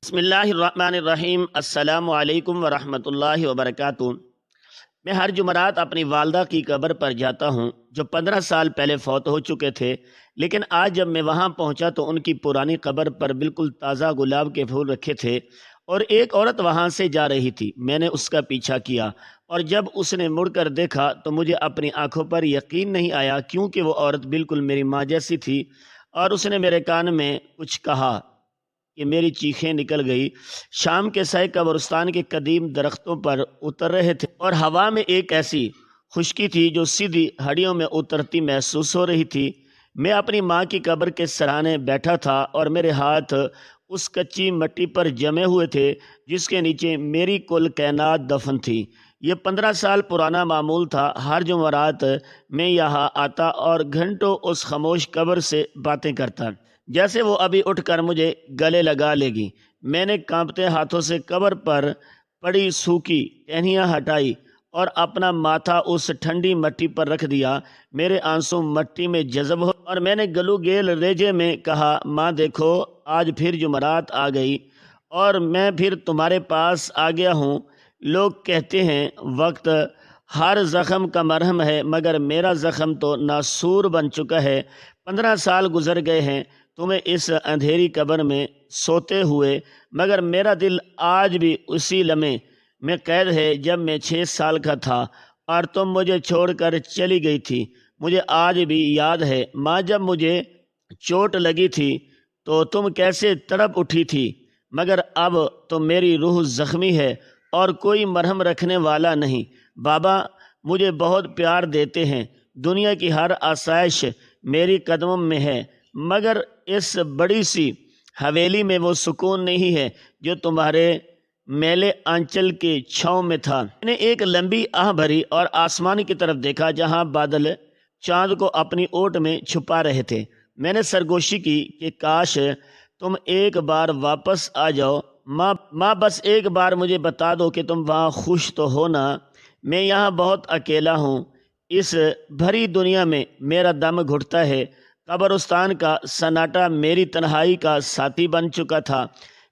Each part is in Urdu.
بسم اللہ الرحمن الرحیم۔ السلام علیکم ورحمۃ اللہ وبرکاتہ۔ میں ہر جمعرات اپنی والدہ کی قبر پر جاتا ہوں جو 15 سال پہلے فوت ہو چکے تھے، لیکن آج جب میں وہاں پہنچا تو ان کی پرانی قبر پر بالکل تازہ گلاب کے پھول رکھے تھے اور ایک عورت وہاں سے جا رہی تھی۔ میں نے اس کا پیچھا کیا اور جب اس نے مڑ کر دیکھا تو مجھے اپنی آنکھوں پر یقین نہیں آیا، کیونکہ وہ عورت بالکل میری ماں جیسی تھی اور اس نے میرے کان میں کچھ کہا کہ میری چیخیں نکل گئی۔ شام کے سائے قبرستان کے قدیم درختوں پر اتر رہے تھے اور ہوا میں ایک ایسی خشکی تھی جو سیدھی ہڈیوں میں اترتی محسوس ہو رہی تھی۔ میں اپنی ماں کی قبر کے سرانے بیٹھا تھا اور میرے ہاتھ اس کچی مٹی پر جمے ہوئے تھے جس کے نیچے میری کل کائنات دفن تھی۔ یہ 15 سال پرانا معمول تھا۔ ہر جمعرات میں یہاں آتا اور گھنٹوں اس خاموش قبر سے باتیں کرتا، جیسے وہ ابھی اٹھ کر مجھے گلے لگا لے گی۔ میں نے کانپتے ہاتھوں سے قبر پر پڑی سوکھی ٹہنیاں ہٹائی اور اپنا ماتھا اس ٹھنڈی مٹی پر رکھ دیا۔ میرے آنسو مٹی میں جذب ہو اور میں نے گلو گیل لہجے میں کہا، ماں دیکھو، آج پھر جمعرات آ گئی اور میں پھر تمہارے پاس آ گیا ہوں۔ لوگ کہتے ہیں وقت ہر زخم کا مرہم ہے، مگر میرا زخم تو ناسور بن چکا ہے۔ 15 سال گزر گئے ہیں تمہیں اس اندھیری قبر میں سوتے ہوئے، مگر میرا دل آج بھی اسی لمحے میں قید ہے جب میں 6 سال کا تھا اور تم مجھے چھوڑ کر چلی گئی تھی۔ مجھے آج بھی یاد ہے ماں، جب مجھے چوٹ لگی تھی تو تم کیسے تڑپ اٹھی تھی، مگر اب تو میری روح زخمی ہے اور کوئی مرہم رکھنے والا نہیں۔ بابا مجھے بہت پیار دیتے ہیں، دنیا کی ہر آسائش میری قدموں میں ہے، مگر اس بڑی سی حویلی میں وہ سکون نہیں ہے جو تمہارے میلے آنچل کے چھاؤں میں تھا۔ میں نے ایک لمبی آہ بھری اور آسمان کی طرف دیکھا جہاں بادل چاند کو اپنی اوٹ میں چھپا رہے تھے۔ میں نے سرگوشی کی کہ کاش تم ایک بار واپس آ جاؤ۔ ماں بس ایک بار مجھے بتا دو کہ تم وہاں خوش تو ہو نا۔ میں یہاں بہت اکیلا ہوں، اس بھری دنیا میں میرا دم گھٹتا ہے۔ قبرستان کا سناٹا میری تنہائی کا ساتھی بن چکا تھا۔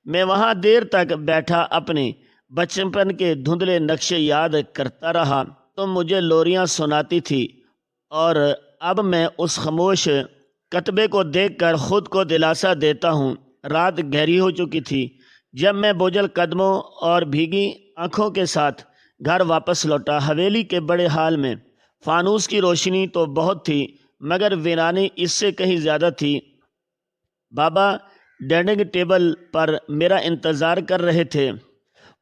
میں وہاں دیر تک بیٹھا اپنے بچپن کے دھندلے نقشے یاد کرتا رہا۔ تم مجھے لوریاں سناتی تھی اور اب میں اس خاموش کتبے کو دیکھ کر خود کو دلاسا دیتا ہوں۔ رات گہری ہو چکی تھی جب میں بوجھل قدموں اور بھیگی آنکھوں کے ساتھ گھر واپس لوٹا۔ حویلی کے بڑے ہال میں فانوس کی روشنی تو بہت تھی، مگر ویرانی اس سے کہیں زیادہ تھی۔ بابا ڈائننگ ٹیبل پر میرا انتظار کر رہے تھے۔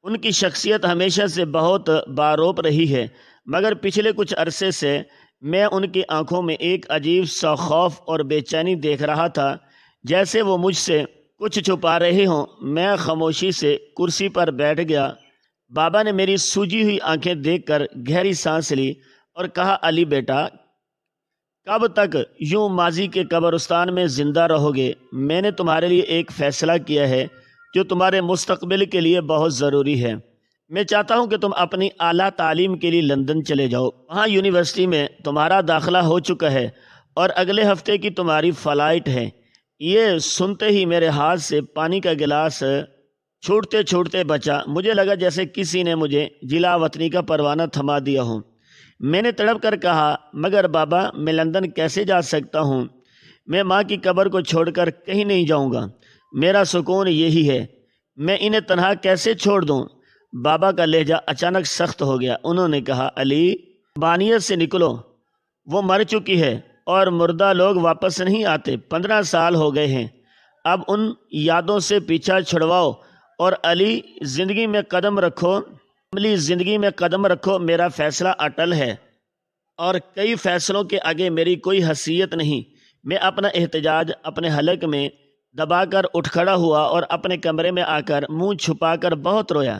ان کی شخصیت ہمیشہ سے بہت باروپ رہی ہے، مگر پچھلے کچھ عرصے سے میں ان کی آنکھوں میں ایک عجیب سا خوف اور بے چینی دیکھ رہا تھا، جیسے وہ مجھ سے کچھ چھپا رہے ہوں۔ میں خاموشی سے کرسی پر بیٹھ گیا۔ بابا نے میری سوجی ہوئی آنکھیں دیکھ کر گہری سانس لی اور کہا، علی بیٹا، کب تک یوں ماضی کے قبرستان میں زندہ رہو گے؟ میں نے تمہارے لیے ایک فیصلہ کیا ہے جو تمہارے مستقبل کے لیے بہت ضروری ہے۔ میں چاہتا ہوں کہ تم اپنی اعلیٰ تعلیم کے لیے لندن چلے جاؤ۔ وہاں یونیورسٹی میں تمہارا داخلہ ہو چکا ہے اور اگلے ہفتے کی تمہاری فلائٹ ہے۔ یہ سنتے ہی میرے ہاتھ سے پانی کا گلاس چھوٹتے چھوٹتے بچا۔ مجھے لگا جیسے کسی نے مجھے جلا وطنی کا پروانہ تھما دیا ہو۔ میں نے تڑپ کر کہا، مگر بابا میں لندن کیسے جا سکتا ہوں؟ میں ماں کی قبر کو چھوڑ کر کہیں نہیں جاؤں گا۔ میرا سکون یہی ہے، میں انہیں تنہا کیسے چھوڑ دوں؟ بابا کا لہجہ اچانک سخت ہو گیا۔ انہوں نے کہا، علی، بانیت سے نکلو، وہ مر چکی ہے اور مردہ لوگ واپس نہیں آتے۔ 15 سال ہو گئے ہیں، اب ان یادوں سے پیچھا چھڑواؤ اور علی زندگی میں قدم رکھو۔ عملی زندگی میں قدم رکھو۔ میرا فیصلہ اٹل ہے اور کئی فیصلوں کے آگے میری کوئی حیثیت نہیں۔ میں اپنا احتجاج اپنے حلق میں دبا کر اٹھ کھڑا ہوا اور اپنے کمرے میں آ کر منہ چھپا کر بہت رویا۔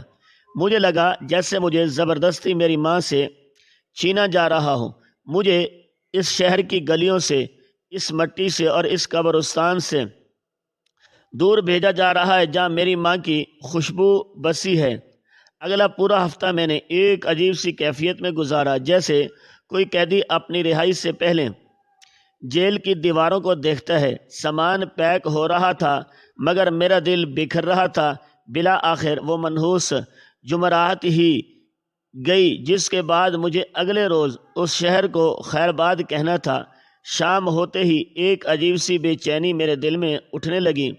مجھے لگا جیسے مجھے زبردستی میری ماں سے چھینا جا رہا ہو۔ مجھے اس شہر کی گلیوں سے، اس مٹی سے اور اس قبرستان سے دور بھیجا جا رہا ہے جہاں میری ماں کی خوشبو بسی ہے۔ اگلا پورا ہفتہ میں نے ایک عجیب سی کیفیت میں گزارا، جیسے کوئی قیدی اپنی رہائی سے پہلے جیل کی دیواروں کو دیکھتا ہے۔ سامان پیک ہو رہا تھا، مگر میرا دل بکھر رہا تھا۔ بلا آخر وہ منحوس جمعرات ہی گئی، جس کے بعد مجھے اگلے روز اس شہر کو خیر باد کہنا تھا۔ شام ہوتے ہی ایک عجیب سی بے چینی میرے دل میں اٹھنے لگی۔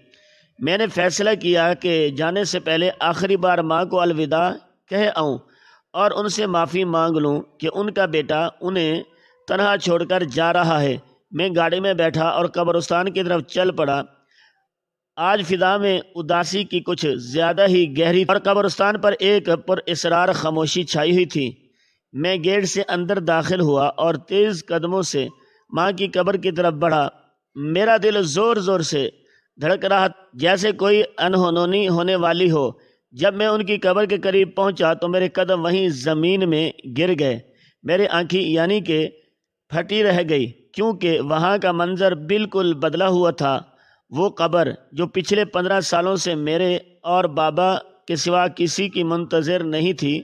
میں نے فیصلہ کیا کہ جانے سے پہلے آخری بار ماں کو الوداع کہہ آؤں اور ان سے معافی مانگ لوں کہ ان کا بیٹا انہیں تنہا چھوڑ کر جا رہا ہے۔ میں گاڑی میں بیٹھا اور قبرستان کی طرف چل پڑا۔ آج فضا میں اداسی کی کچھ زیادہ ہی گہری اور قبرستان پر ایک پر اسرار خاموشی چھائی ہوئی تھی۔ میں گیٹ سے اندر داخل ہوا اور تیز قدموں سے ماں کی قبر کی طرف بڑھا۔ میرا دل زور زور سے دھڑک رہا جیسے کوئی انہونی ہونے والی ہو۔ جب میں ان کی قبر کے قریب پہنچا تو میرے قدم وہیں زمین میں گر گئے۔ میری آنکھیں یعنی کہ پھٹی رہ گئی، کیونکہ وہاں کا منظر بالکل بدلا ہوا تھا۔ وہ قبر جو پچھلے 15 سالوں سے میرے اور بابا کے سوا کسی کی منتظر نہیں تھی،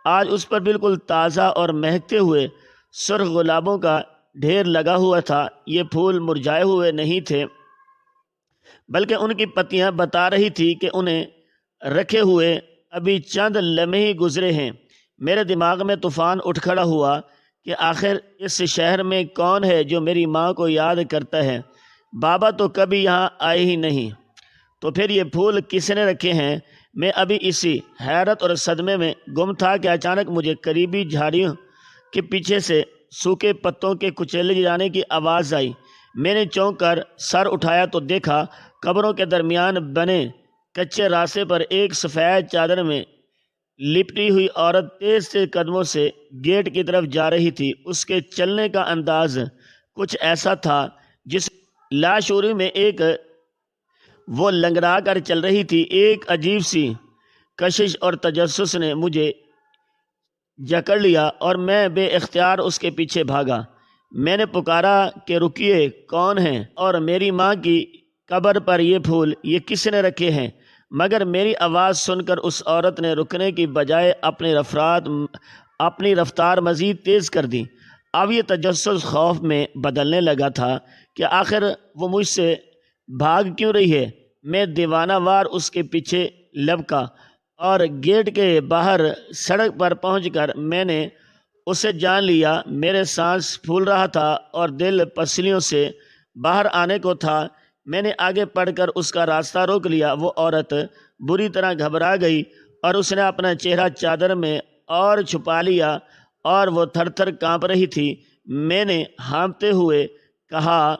آج اس پر بالکل تازہ اور مہکتے ہوئے سرخ گلابوں کا ڈھیر لگا ہوا تھا۔ یہ پھول مرجھائے ہوئے نہیں تھے، بلکہ ان کی پتیاں بتا رہی تھی کہ انہیں رکھے ہوئے ابھی چند لمحے ہی گزرے ہیں۔ میرے دماغ میں طوفان اٹھ کھڑا ہوا کہ آخر اس شہر میں کون ہے جو میری ماں کو یاد کرتا ہے؟ بابا تو کبھی یہاں آئے ہی نہیں، تو پھر یہ پھول کس نے رکھے ہیں؟ میں ابھی اسی حیرت اور صدمے میں گم تھا کہ اچانک مجھے قریبی جھاڑیوں کے پیچھے سے سوکھے پتوں کے کچلے جانے کی آواز آئی۔ میں نے چونک کر سر اٹھایا تو دیکھا قبروں کے درمیان بنے کچے راستے پر ایک سفید چادر میں لپٹی ہوئی عورت تیز سے قدموں سے گیٹ کی طرف جا رہی تھی۔ اس کے چلنے کا انداز کچھ ایسا تھا جس لاشعوری میں ایک وہ لنگڑا کر چل رہی تھی۔ ایک عجیب سی کشش اور تجسس نے مجھے جکڑ لیا اور میں بے اختیار اس کے پیچھے بھاگا۔ میں نے پکارا کہ رکیے، کون ہیں؟ اور میری ماں کی قبر پر یہ پھول یہ کس نے رکھے ہیں؟ مگر میری آواز سن کر اس عورت نے رکنے کی بجائے اپنی رفتار مزید تیز کر دی۔ اب یہ تجسس خوف میں بدلنے لگا تھا کہ آخر وہ مجھ سے بھاگ کیوں رہی ہے۔ میں دیوانہ وار اس کے پیچھے لپکا اور گیٹ کے باہر سڑک پر پہنچ کر میں نے اسے جان لیا۔ میرے سانس پھول رہا تھا اور دل پسلیوں سے باہر آنے کو تھا۔ میں نے آگے بڑھ کر اس کا راستہ روک لیا۔ وہ عورت بری طرح گھبرا گئی اور اس نے اپنا چہرہ چادر میں اور چھپا لیا اور وہ تھر تھر کانپ رہی تھی۔ میں نے ہانپتے ہوئے کہا،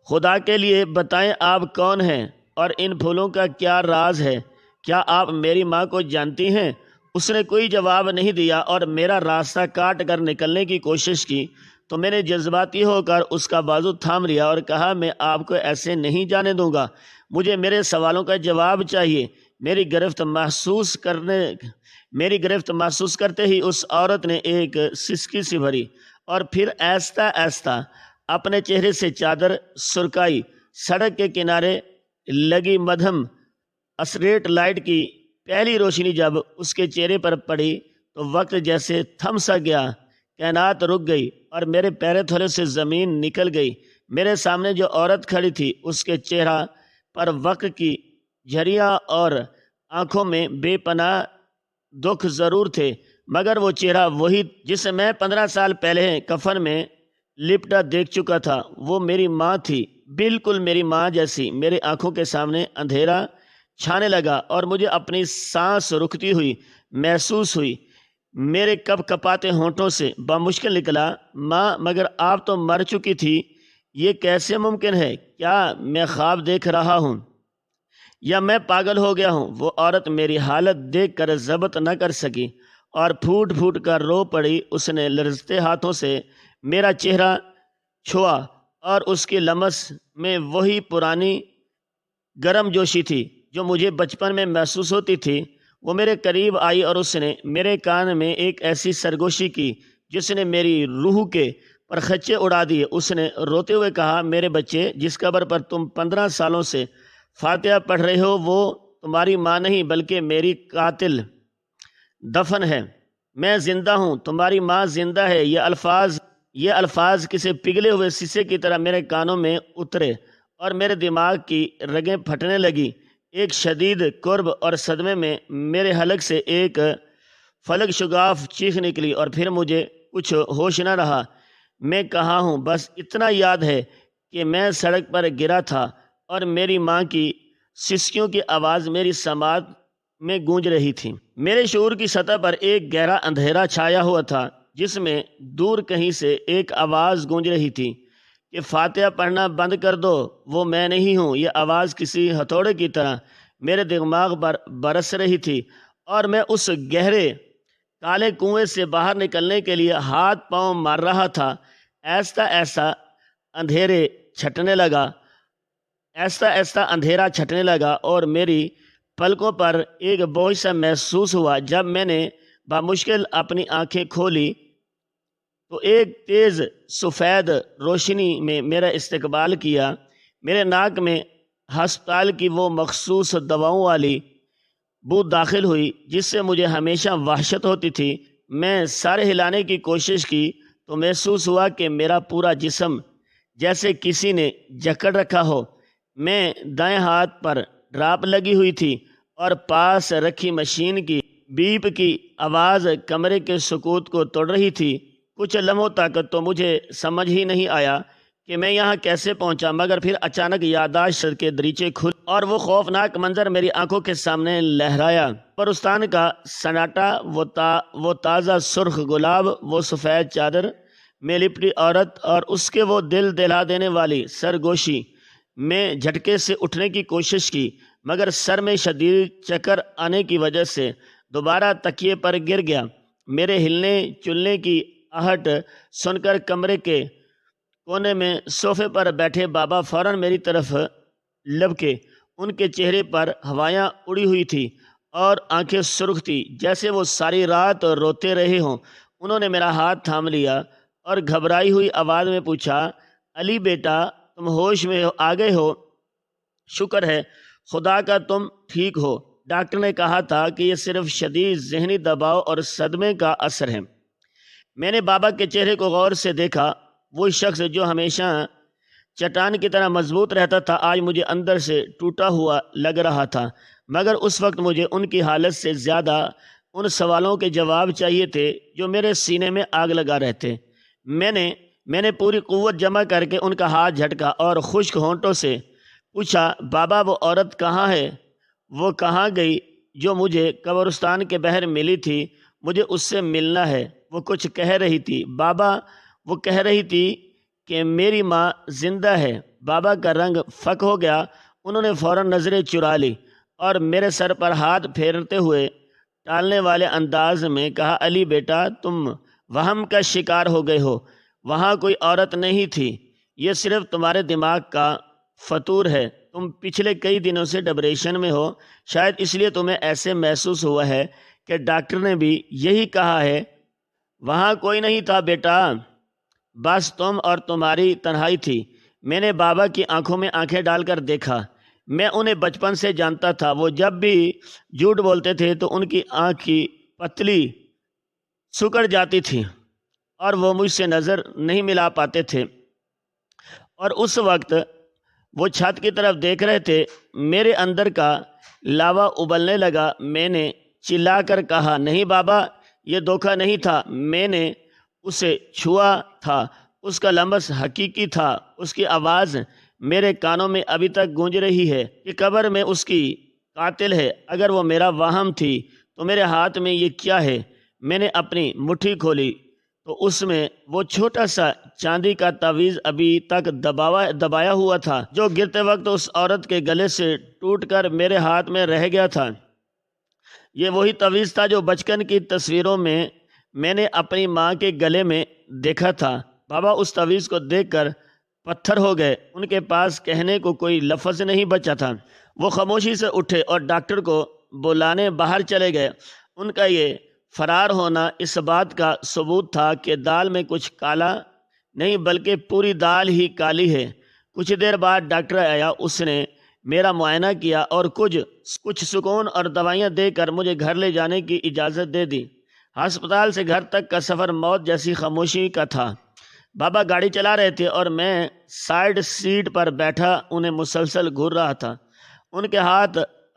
خدا کے لیے بتائیں آپ کون ہیں اور ان پھولوں کا کیا راز ہے؟ کیا آپ میری ماں کو جانتی ہیں؟ اس نے کوئی جواب نہیں دیا اور میرا راستہ کاٹ کر نکلنے کی کوشش کی تو میں نے جذباتی ہو کر اس کا بازو تھام لیا اور کہا، میں آپ کو ایسے نہیں جانے دوں گا، مجھے میرے سوالوں کا جواب چاہیے۔ میری گرفت محسوس کرتے ہی اس عورت نے ایک سسکی سی بھری اور پھر آہستہ آہستہ اپنے چہرے سے چادر سرکائی۔ سڑک کے کنارے لگی مدھم اسٹریٹ لائٹ کی پہلی روشنی جب اس کے چہرے پر پڑی تو وقت جیسے تھم سا گیا، کائنات رک گئی اور میرے پیروں تھلے سے زمین نکل گئی۔ میرے سامنے جو عورت کھڑی تھی اس کے چہرہ پر وقت کی جھریاں اور آنکھوں میں بے پناہ دکھ ضرور تھے، مگر وہ چہرہ وہی جسے میں 15 سال پہلے کفن میں لپٹا دیکھ چکا تھا۔ وہ میری ماں تھی، بالکل میری ماں جیسی۔ میرے آنکھوں کے سامنے اندھیرا چھانے لگا اور مجھے اپنی سانس رکتی ہوئی محسوس ہوئی۔ میرے کپ کپاتے ہونٹوں سے بامشکل نکلا، ماں، مگر آپ تو مر چکی تھی، یہ کیسے ممکن ہے؟ کیا میں خواب دیکھ رہا ہوں یا میں پاگل ہو گیا ہوں؟ وہ عورت میری حالت دیکھ کر ضبط نہ کر سکی اور پھوٹ پھوٹ کر رو پڑی۔ اس نے لرزتے ہاتھوں سے میرا چہرہ چھوا اور اس کی لمس میں وہی پرانی گرم جوشی تھی جو مجھے بچپن میں محسوس ہوتی تھی۔ وہ میرے قریب آئی اور اس نے میرے کان میں ایک ایسی سرگوشی کی جس نے میری روح کے پرخچے اڑا دیے۔ اس نے روتے ہوئے کہا، میرے بچے، جس قبر پر تم 15 سالوں سے فاتحہ پڑھ رہے ہو وہ تمہاری ماں نہیں بلکہ میری قاتل دفن ہے۔ میں زندہ ہوں، تمہاری ماں زندہ ہے۔ یہ الفاظ کسی پگھلے ہوئے شیشے کی طرح میرے کانوں میں اترے اور میرے دماغ کی رگیں پھٹنے لگی۔ ایک شدید کرب اور صدمے میں میرے حلق سے ایک فلک شگاف چیخ نکلی اور پھر مجھے کچھ ہوش نہ رہا۔ میں کہاں ہوں؟ بس اتنا یاد ہے کہ میں سڑک پر گرا تھا اور میری ماں کی سسکیوں کی آواز میری سماعت میں گونج رہی تھی۔ میرے شعور کی سطح پر ایک گہرا اندھیرا چھایا ہوا تھا جس میں دور کہیں سے ایک آواز گونج رہی تھی کہ فاتحہ پڑھنا بند کر دو، وہ میں نہیں ہوں۔ یہ آواز کسی ہتھوڑے کی طرح میرے دماغ پر برس رہی تھی اور میں اس گہرے کالے کنویں سے باہر نکلنے کے لیے ہاتھ پاؤں مار رہا تھا۔ ایسا ایسا اندھیرا چھٹنے لگا اور میری پلکوں پر ایک بوجھ سا محسوس ہوا۔ جب میں نے بامشکل اپنی آنکھیں کھولی تو ایک تیز سفید روشنی میں میرا استقبال کیا۔ میرے ناک میں ہسپتال کی وہ مخصوص دواؤں والی بو داخل ہوئی جس سے مجھے ہمیشہ وحشت ہوتی تھی۔ میں سر ہلانے کی کوشش کی تو محسوس ہوا کہ میرا پورا جسم جیسے کسی نے جکڑ رکھا ہو۔ میں دائیں ہاتھ پر ڈراپ لگی ہوئی تھی اور پاس رکھی مشین کی بیپ کی آواز کمرے کے سکوت کو توڑ رہی تھی۔ کچھ لمحوں تک تو مجھے سمجھ ہی نہیں آیا کہ میں یہاں کیسے پہنچا، مگر پھر اچانک یادداشت کے دریچے کھل اور وہ خوفناک منظر میری آنکھوں کے سامنے لہرایا۔ قبرستان کا سناٹا، وہ تازہ سرخ گلاب، وہ سفید چادر میں لپٹی عورت اور اس کے وہ دل دہلا دینے والی سرگوشی۔ میں جھٹکے سے اٹھنے کی کوشش کی مگر سر میں شدید چکر آنے کی وجہ سے دوبارہ تکیے پر گر گیا۔ میرے ہلنے چلنے کی آہٹ سن کر کمرے کے کونے میں صوفے پر بیٹھے بابا فوراً میری طرف لبکے۔ ان کے چہرے پر ہوائیاں اڑی ہوئی تھی اور آنکھیں سرخ تھی جیسے وہ ساری رات روتے رہے ہوں۔ انہوں نے میرا ہاتھ تھام لیا اور گھبرائی ہوئی آواز میں پوچھا، علی بیٹا تم ہوش میں آ گئے ہو؟ شکر ہے خدا کا تم ٹھیک ہو۔ ڈاکٹر نے کہا تھا کہ یہ صرف شدید ذہنی دباؤ اور صدمے کا اثر ہے۔ میں نے بابا کے چہرے کو غور سے دیکھا۔ وہ شخص جو ہمیشہ چٹان کی طرح مضبوط رہتا تھا آج مجھے اندر سے ٹوٹا ہوا لگ رہا تھا، مگر اس وقت مجھے ان کی حالت سے زیادہ ان سوالوں کے جواب چاہیے تھے جو میرے سینے میں آگ لگا رہتے۔ میں نے پوری قوت جمع کر کے ان کا ہاتھ جھٹکا اور خشک ہونٹوں سے پوچھا، بابا وہ عورت کہاں ہے؟ وہ کہاں گئی جو مجھے قبرستان کے باہر ملی تھی؟ مجھے اس سے ملنا ہے۔ وہ کچھ کہہ رہی تھی بابا، وہ کہہ رہی تھی کہ میری ماں زندہ ہے۔ بابا کا رنگ فک ہو گیا۔ انہوں نے فوراً نظریں چرا لی اور میرے سر پر ہاتھ پھیرتے ہوئے ٹالنے والے انداز میں کہا، علی بیٹا تم وہم کا شکار ہو گئے ہو، وہاں کوئی عورت نہیں تھی، یہ صرف تمہارے دماغ کا فطور ہے۔ تم پچھلے کئی دنوں سے ڈپریشن میں ہو، شاید اس لیے تمہیں ایسے محسوس ہوا ہے کہ ڈاکٹر نے بھی یہی کہا ہے۔ وہاں کوئی نہیں تھا بیٹا، بس تم اور تمہاری تنہائی تھی۔ میں نے بابا کی آنکھوں میں آنکھیں ڈال کر دیکھا۔ میں انہیں بچپن سے جانتا تھا۔ وہ جب بھی جھوٹ بولتے تھے تو ان کی آنکھ کی پتلی سکڑ جاتی تھی اور وہ مجھ سے نظر نہیں ملا پاتے تھے، اور اس وقت وہ چھت کی طرف دیکھ رہے تھے۔ میرے اندر کا لاوا ابلنے لگا۔ میں نے چلا کر کہا، نہیں بابا یہ دھوکہ نہیں تھا، میں نے اسے چھوا تھا، اس کا لمس حقیقی تھا۔ اس کی آواز میرے کانوں میں ابھی تک گونج رہی ہے کہ قبر میں اس کی قاتل ہے۔ اگر وہ میرا وہم تھی تو میرے ہاتھ میں یہ کیا ہے؟ میں نے اپنی مٹھی کھولی تو اس میں وہ چھوٹا سا چاندی کا تعویذ ابھی تک دبایا ہوا تھا جو گرتے وقت اس عورت کے گلے سے ٹوٹ کر میرے ہاتھ میں رہ گیا تھا۔ یہ وہی تعویذ تھا جو بچپن کی تصویروں میں نے اپنی ماں کے گلے میں دیکھا تھا۔ بابا اس تعویذ کو دیکھ کر پتھر ہو گئے۔ ان کے پاس کہنے کو کوئی لفظ نہیں بچا تھا۔ وہ خاموشی سے اٹھے اور ڈاکٹر کو بلانے باہر چلے گئے۔ ان کا یہ فرار ہونا اس بات کا ثبوت تھا کہ دال میں کچھ کالا نہیں بلکہ پوری دال ہی کالی ہے۔ کچھ دیر بعد ڈاکٹر آیا۔ اس نے میرا معائنہ کیا اور کچھ سکون اور دوائیاں دے کر مجھے گھر لے جانے کی اجازت دے دی۔ ہسپتال سے گھر تک کا سفر موت جیسی خاموشی کا تھا۔ بابا گاڑی چلا رہے تھے اور میں سائیڈ سیٹ پر بیٹھا انہیں مسلسل گھور رہا تھا۔ ان کے ہاتھ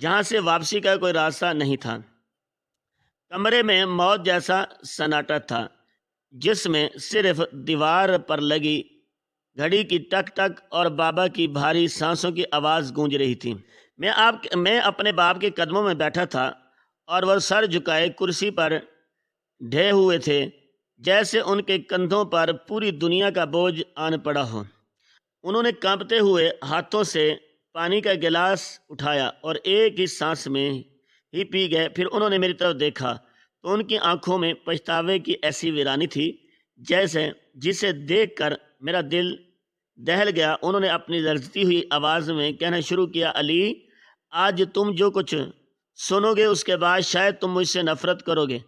جہاں سے واپسی کا کوئی راستہ نہیں تھا۔ کمرے میں موت جیسا سناٹا تھا، جس میں صرف دیوار پر لگی گھڑی کی ٹک ٹک اور بابا کی بھاری سانسوں کی آواز گونج رہی تھی۔ میں اپنے باپ کے قدموں میں بیٹھا تھا اور وہ سر جھکائے کرسی پر ڈھے ہوئے تھے، جیسے ان کے کندھوں پر پوری دنیا کا بوجھ آن پڑا ہو۔ انہوں نے کانپتے ہوئے ہاتھوں سے پانی کا گلاس اٹھایا اور ایک ہی سانس میں ہی پی گئے۔ پھر انہوں نے میری طرف دیکھا تو ان کی آنکھوں میں پچھتاوے کی ایسی ویرانی تھی جسے دیکھ کر میرا دل دہل گیا۔ انہوں نے اپنی لرزتی ہوئی آواز میں کہنا شروع کیا، علی، آج تم جو کچھ سنو گے اس کے بعد شاید تم مجھ سے نفرت کرو گے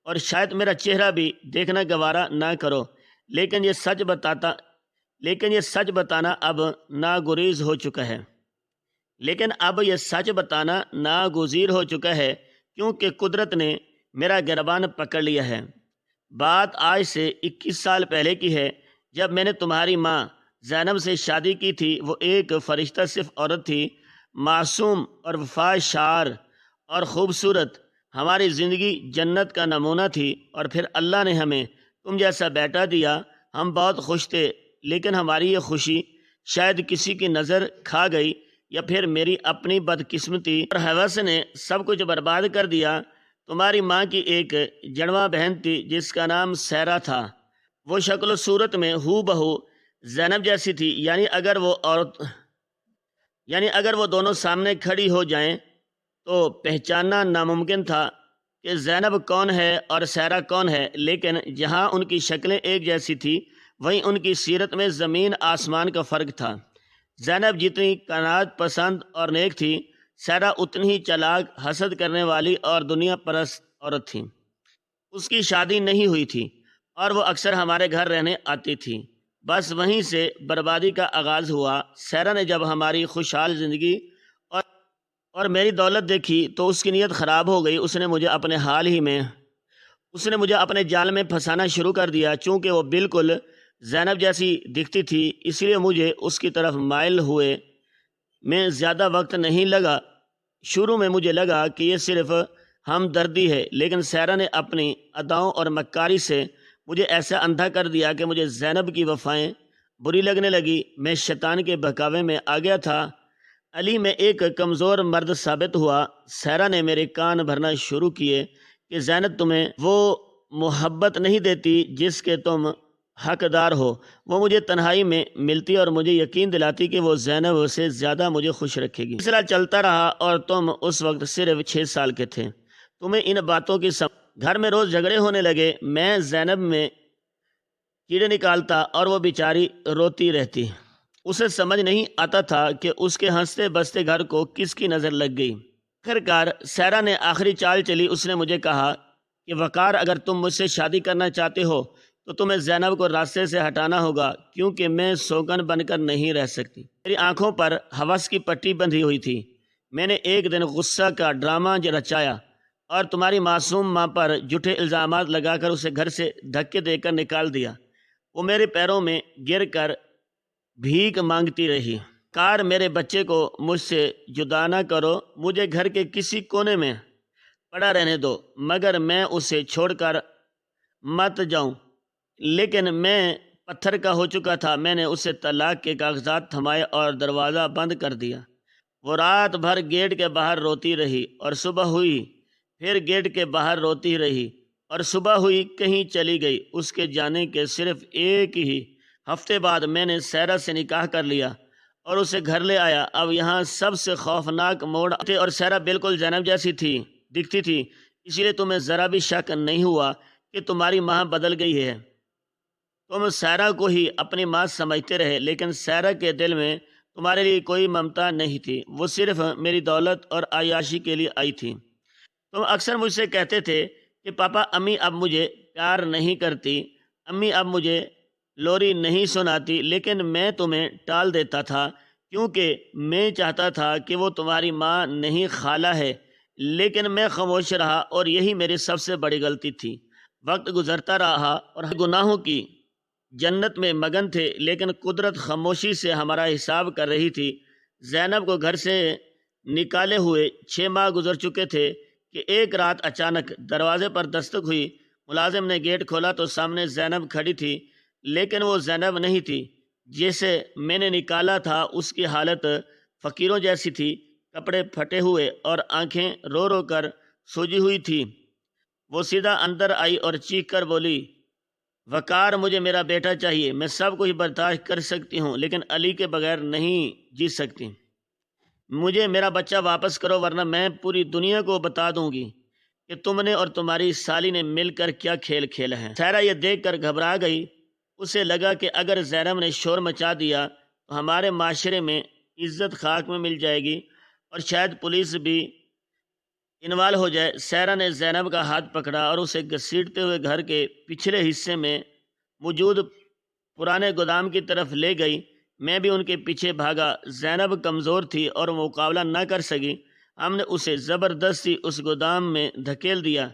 اور شاید میرا چہرہ بھی دیکھنا گوارا نہ کرو، لیکن یہ سچ بتانا اب ناگزیر ہو چکا ہے کیونکہ قدرت نے میرا گربان پکڑ لیا ہے۔ بات آج سے 21 سال پہلے کی ہے، جب میں نے تمہاری ماں زینب سے شادی کی تھی۔ وہ ایک فرشتہ صرف عورت تھی، معصوم اور وفا شعار اور خوبصورت، ہماری زندگی جنت کا نمونہ تھی۔ اور پھر اللہ نے ہمیں تم جیسا بیٹا دیا۔ ہم بہت خوش تھے، لیکن ہماری یہ خوشی شاید کسی کی نظر کھا گئی یا پھر میری اپنی بدقسمتی اور ہوس نے سب کچھ برباد کر دیا۔ تمہاری ماں کی ایک جڑواں بہن تھی جس کا نام سیرا تھا۔ وہ شکل و صورت میں ہو بہو زینب جیسی تھی، یعنی اگر وہ دونوں سامنے کھڑی ہو جائیں تو پہچاننا ناممکن تھا کہ زینب کون ہے اور سیرا کون ہے۔ لیکن جہاں ان کی شکلیں ایک جیسی تھی، وہیں ان کی سیرت میں زمین آسمان کا فرق تھا۔ زینب جتنی قناعت پسند اور نیک تھی، سیرا اتنی ہی چالاک، حسد کرنے والی اور دنیا پرست عورت تھی۔ اس کی شادی نہیں ہوئی تھی اور وہ اکثر ہمارے گھر رہنے آتی تھی۔ بس وہیں سے بربادی کا آغاز ہوا۔ سیرا نے جب ہماری خوشحال زندگی اور میری دولت دیکھی تو اس کی نیت خراب ہو گئی۔ اس نے مجھے اپنے جال میں پھنسانا شروع کر دیا۔ چونکہ وہ بالکل زینب جیسی دکھتی تھی، اس لیے مجھے اس کی طرف مائل ہوئے میں زیادہ وقت نہیں لگا۔ شروع میں مجھے لگا کہ یہ صرف ہمدردی ہے، لیکن سیرا نے اپنی اداؤں اور مکاری سے مجھے ایسا اندھا کر دیا کہ مجھے زینب کی وفائیں بری لگنے لگی۔ میں شیطان کے بہکاوے میں آ گیا تھا۔ علی، میں ایک کمزور مرد ثابت ہوا۔ سیرا نے میرے کان بھرنا شروع کیے کہ زینب تمہیں وہ محبت نہیں دیتی جس کے تم حقدار ہو۔ وہ مجھے تنہائی میں ملتی اور مجھے یقین دلاتی کہ وہ زینب سے زیادہ مجھے خوش رکھے گی۔ سلسلہ چلتا رہا اور تم اس وقت صرف 6 سال کے تھے۔ تمہیں ان باتوں کی گھر میں روز جھگڑے ہونے لگے۔ میں زینب میں کیڑے نکالتا اور وہ بیچاری روتی رہتی۔ اسے سمجھ نہیں آتا تھا کہ اس کے ہنستے بستے گھر کو کس کی نظر لگ گئی۔ آخرکار سیرا نے آخری چال چلی۔ اس نے مجھے کہا کہ وقار، اگر تم مجھ سے شادی کرنا چاہتے ہو تو تمہیں زینب کو راستے سے ہٹانا ہوگا، کیونکہ میں سوگن بن کر نہیں رہ سکتی۔ میری آنکھوں پر ہوس کی پٹی بندھی ہوئی تھی۔ میں نے ایک دن غصہ کا ڈرامہ رچایا اور تمہاری معصوم ماں پر جھوٹے الزامات لگا کر اسے گھر سے دھکے دے کر نکال دیا۔ وہ میرے پیروں میں گر کر بھیک مانگتی رہی، کار میرے بچے کو مجھ سے جدا نہ کرو، مجھے گھر کے کسی کونے میں پڑا رہنے دو، مگر میں اسے چھوڑ کر مت جاؤں۔ لیکن میں پتھر کا ہو چکا تھا۔ میں نے اسے طلاق کے کاغذات تھمائے اور دروازہ بند کر دیا۔ وہ رات بھر گیٹ کے باہر روتی رہی اور صبح ہوئی پھر گیٹ کے باہر روتی رہی اور صبح ہوئی کہیں چلی گئی۔ اس کے جانے کے صرف ایک ہی ہفتے بعد میں نے سیرا سے نکاح کر لیا اور اسے گھر لے آیا۔ اب یہاں سب سے خوفناک موڑ آتے اور سیرا بالکل زینب جیسی دکھتی تھی، اس لیے تمہیں ذرا بھی شک نہیں ہوا کہ تمہاری ماں بدل گئی ہے۔ تم سیرا کو ہی اپنی ماں سمجھتے رہے، لیکن سیرا کے دل میں تمہارے لیے کوئی ممتا نہیں تھی۔ وہ صرف میری دولت اور عیاشی کے لیے آئی تھی۔ تم اکثر مجھ سے کہتے تھے کہ پاپا، امی اب مجھے پیار نہیں کرتی، امی اب مجھے لوری نہیں سناتی، لیکن میں تمہیں ٹال دیتا تھا کیونکہ میں چاہتا تھا کہ وہ تمہاری ماں نہیں، خالہ ہے۔ لیکن میں خاموش رہا اور یہی میری سب سے بڑی غلطی تھی۔ وقت گزرتا رہا اور گناہوں کی جنت میں مگن تھے، لیکن قدرت خاموشی سے ہمارا حساب کر رہی تھی۔ زینب کو گھر سے نکالے ہوئے 6 ماہ گزر چکے تھے کہ ایک رات اچانک دروازے پر دستک ہوئی۔ ملازم نے گیٹ کھولا تو سامنے زینب کھڑی تھی، لیکن وہ زینب نہیں تھی جسے میں نے نکالا تھا۔ اس کی حالت فقیروں جیسی تھی، کپڑے پھٹے ہوئے اور آنکھیں رو رو کر سوجی ہوئی تھی۔ وہ سیدھا اندر آئی اور چیخ کر بولی، وقار، مجھے میرا بیٹا چاہیے۔ میں سب کچھ برداشت کر سکتی ہوں لیکن علی کے بغیر نہیں جی سکتی۔ مجھے میرا بچہ واپس کرو ورنہ میں پوری دنیا کو بتا دوں گی کہ تم نے اور تمہاری سالی نے مل کر کیا کھیل کھیلا ہے۔ سحرا یہ دیکھ کر گھبرا گئی۔ اسے لگا کہ اگر زینب نے شور مچا دیا تو ہمارے معاشرے میں عزت خاک میں مل جائے گی اور شاید پولیس بھی انوالو ہو جائے۔ سحرا نے زینب کا ہاتھ پکڑا اور اسے گھسیٹتے ہوئے گھر کے پچھلے حصے میں موجود پرانے گودام کی طرف لے گئی۔ میں بھی ان کے پیچھے بھاگا۔ زینب کمزور تھی اور مقابلہ نہ کر سکی۔ ہم نے اسے زبردستی اس گودام میں دھکیل دیا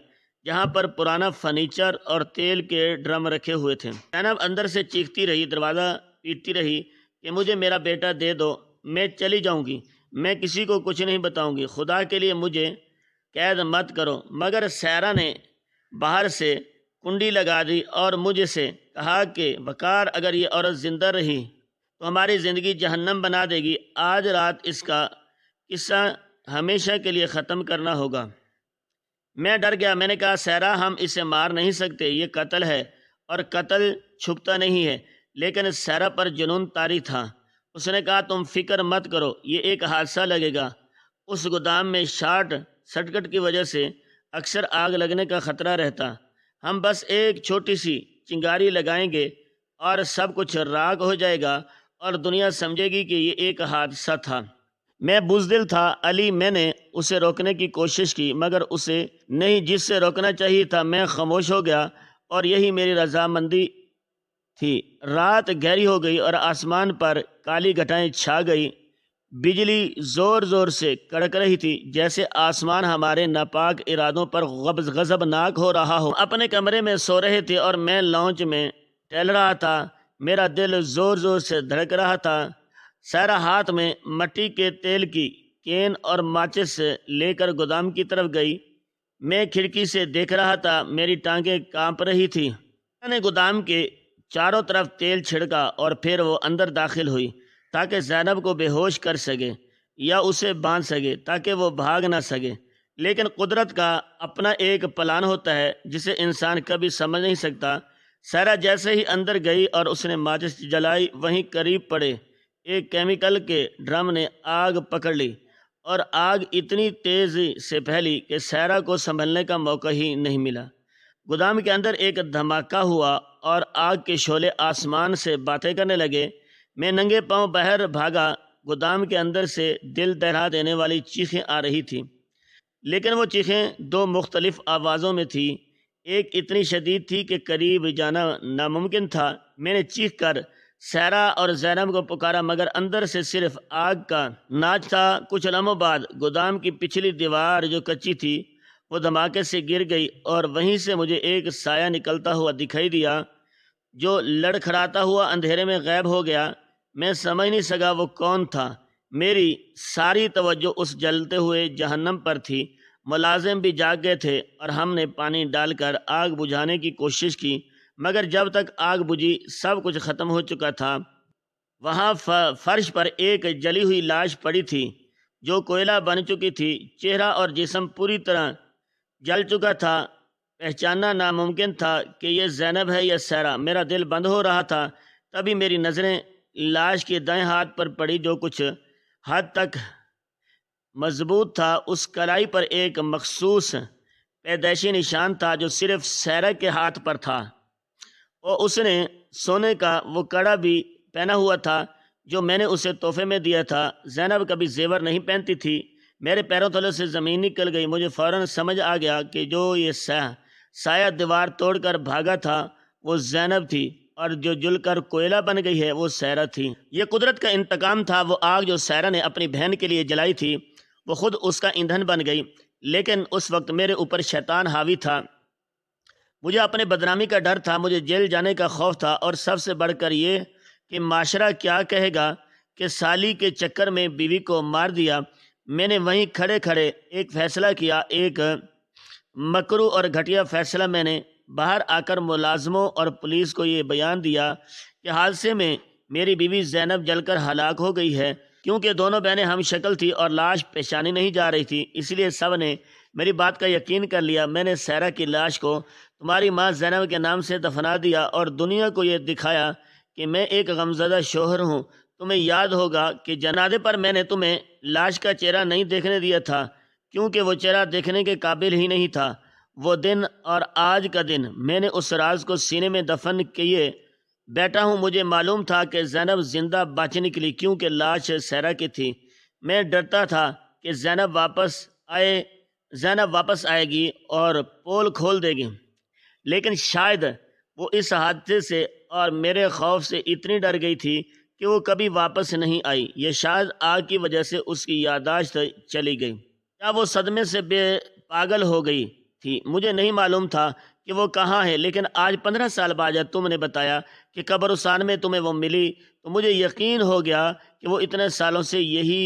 جہاں پر پرانا فرنیچر اور تیل کے ڈرم رکھے ہوئے تھے۔ زینب اندر سے چیختی رہی، دروازہ پیٹتی رہی کہ مجھے میرا بیٹا دے دو، میں چلی جاؤں گی، میں کسی کو کچھ نہیں بتاؤں گی، خدا کے لیے مجھے قید مت کرو۔ مگر سحرا نے باہر سے کنڈی لگا دی اور مجھ سے کہا کہ وقار، اگر یہ عورت زندہ رہی تو ہماری زندگی جہنم بنا دے گی۔ آج رات اس کا قصہ ہمیشہ کے لیے ختم کرنا ہوگا۔ میں ڈر گیا۔ میں نے کہا، سحرا، ہم اسے مار نہیں سکتے، یہ قتل ہے اور قتل چھپتا نہیں ہے۔ لیکن سحرا پر جنون طاری تھا۔ اس نے کہا، تم فکر مت کرو، یہ ایک حادثہ لگے گا۔ اس گودام میں شارٹ سرکٹ کی وجہ سے اکثر آگ لگنے کا خطرہ رہتا۔ ہم بس ایک چھوٹی سی چنگاری لگائیں گے اور سب کچھ راکھ ہو جائے گا اور دنیا سمجھے گی کہ یہ ایک حادثہ تھا۔ میں بزدل تھا علی، میں نے اسے روکنے کی کوشش کی مگر اسے نہیں جس سے روکنا چاہیے تھا۔ میں خاموش ہو گیا اور یہی میری رضامندی تھی۔ رات گہری ہو گئی اور آسمان پر کالی گھٹائیں چھا گئی۔ بجلی زور زور سے کڑک رہی تھی، جیسے آسمان ہمارے ناپاک ارادوں پر غضبناک ہو رہا ہو۔ اپنے کمرے میں سو رہے تھے اور میں لاؤنج میں ٹہل رہا تھا۔ میرا دل زور زور سے دھڑک رہا تھا۔ سحرا ہاتھ میں مٹی کے تیل کی کین اور ماچس لے کر گودام کی طرف گئی۔ میں کھڑکی سے دیکھ رہا تھا، میری ٹانگیں کانپ رہی تھی۔ میں نے گودام کے چاروں طرف تیل چھڑکا اور پھر وہ اندر داخل ہوئی تاکہ زینب کو بے ہوش کر سکے یا اسے باندھ سکے تاکہ وہ بھاگ نہ سکے۔ لیکن قدرت کا اپنا ایک پلان ہوتا ہے جسے انسان کبھی سمجھ نہیں سکتا۔ سحرا جیسے ہی اندر گئی اور اس نے ماچس جلائی، وہیں قریب پڑے ایک کیمیکل کے ڈرم نے آگ پکڑ لی اور آگ اتنی تیزی سے پھیلی کہ سحرا کو سنبھلنے کا موقع ہی نہیں ملا۔ گودام کے اندر ایک دھماکہ ہوا اور آگ کے شعلے آسمان سے باتیں کرنے لگے۔ میں ننگے پاؤں باہر بھاگا۔ گودام کے اندر سے دل دہلا دینے والی چیخیں آ رہی تھیں، لیکن وہ چیخیں دو مختلف آوازوں میں تھیں۔ ایک اتنی شدید تھی کہ قریب جانا ناممکن تھا۔ میں نے چیخ کر سحرا اور زینب کو پکارا مگر اندر سے صرف آگ کا ناچ تھا۔ کچھ لمحوں بعد گودام کی پچھلی دیوار جو کچی تھی وہ دھماکے سے گر گئی اور وہیں سے مجھے ایک سایہ نکلتا ہوا دکھائی دیا جو لڑکھڑاتا ہوا اندھیرے میں غائب ہو گیا۔ میں سمجھ نہیں سکا وہ کون تھا۔ میری ساری توجہ اس جلتے ہوئے جہنم پر تھی۔ ملازم بھی جاگ گئے تھے اور ہم نے پانی ڈال کر آگ بجھانے کی کوشش کی مگر جب تک آگ بجھی سب کچھ ختم ہو چکا تھا۔ وہاں فرش پر ایک جلی ہوئی لاش پڑی تھی جو کوئلہ بن چکی تھی۔ چہرہ اور جسم پوری طرح جل چکا تھا۔ پہچاننا ناممکن تھا کہ یہ زینب ہے یا سحرا۔ میرا دل بند ہو رہا تھا۔ تبھی میری نظریں لاش کے دائیں ہاتھ پر پڑی جو کچھ حد تک مضبوط تھا۔ اس کلائی پر ایک مخصوص پیدائشی نشان تھا جو صرف سحرا کے ہاتھ پر تھا، اور اس نے سونے کا وہ کڑا بھی پہنا ہوا تھا جو میں نے اسے تحفے میں دیا تھا۔ زینب کبھی زیور نہیں پہنتی تھی۔ میرے پیروں تلے سے زمین نکل گئی۔ مجھے فوراً سمجھ آ گیا کہ جو یہ سایہ دیوار توڑ کر بھاگا تھا وہ زینب تھی اور جو جل کر کوئلہ بن گئی ہے وہ سحرا تھی۔ یہ قدرت کا انتقام تھا۔ وہ آگ جو سحرا نے اپنی بہن کے لیے جلائی تھی وہ خود اس کا ایندھن بن گئی، لیکن اس وقت میرے اوپر شیطان حاوی تھا۔ مجھے اپنے بدنامی کا ڈر تھا، مجھے جیل جانے کا خوف تھا اور سب سے بڑھ کر یہ کہ معاشرہ کیا کہے گا کہ سالی کے چکر میں بیوی کو مار دیا۔ میں نے وہیں کھڑے کھڑے ایک فیصلہ کیا، ایک مکروہ اور گھٹیا فیصلہ۔ میں نے باہر آ کر ملازموں اور پولیس کو یہ بیان دیا کہ حادثے میں میری بیوی زینب جل کر ہلاک ہو گئی ہے۔ کیونکہ دونوں بہنیں ہم شکل تھی اور لاش پہچانی نہیں جا رہی تھی، اس لیے سب نے میری بات کا یقین کر لیا۔ میں نے سیرا کی لاش کو تمہاری ماں زینب کے نام سے دفنا دیا اور دنیا کو یہ دکھایا کہ میں ایک غمزدہ شوہر ہوں۔ تمہیں یاد ہوگا کہ جنازے پر میں نے تمہیں لاش کا چہرہ نہیں دیکھنے دیا تھا، کیونکہ وہ چہرہ دیکھنے کے قابل ہی نہیں تھا۔ وہ دن اور آج کا دن میں نے اس راز کو سینے میں دفن کیے بیٹھا ہوں۔ مجھے معلوم تھا کہ زینب زندہ بچ نکلی، کیونکہ لاش سیرا کی تھی۔ میں ڈرتا تھا کہ زینب واپس آئے گی اور پول کھول دے گی، لیکن شاید وہ اس حادثے سے اور میرے خوف سے اتنی ڈر گئی تھی کہ وہ کبھی واپس نہیں آئی۔ یہ شاید آگ کی وجہ سے اس کی یادداشت چلی گئی، یا وہ صدمے سے پاگل ہو گئی تھی۔ مجھے نہیں معلوم تھا کہ وہ کہاں ہے، لیکن آج 15 سال بعد جب تم نے بتایا کہ قبرستان میں تمہیں وہ ملی تو مجھے یقین ہو گیا کہ وہ اتنے سالوں سے یہی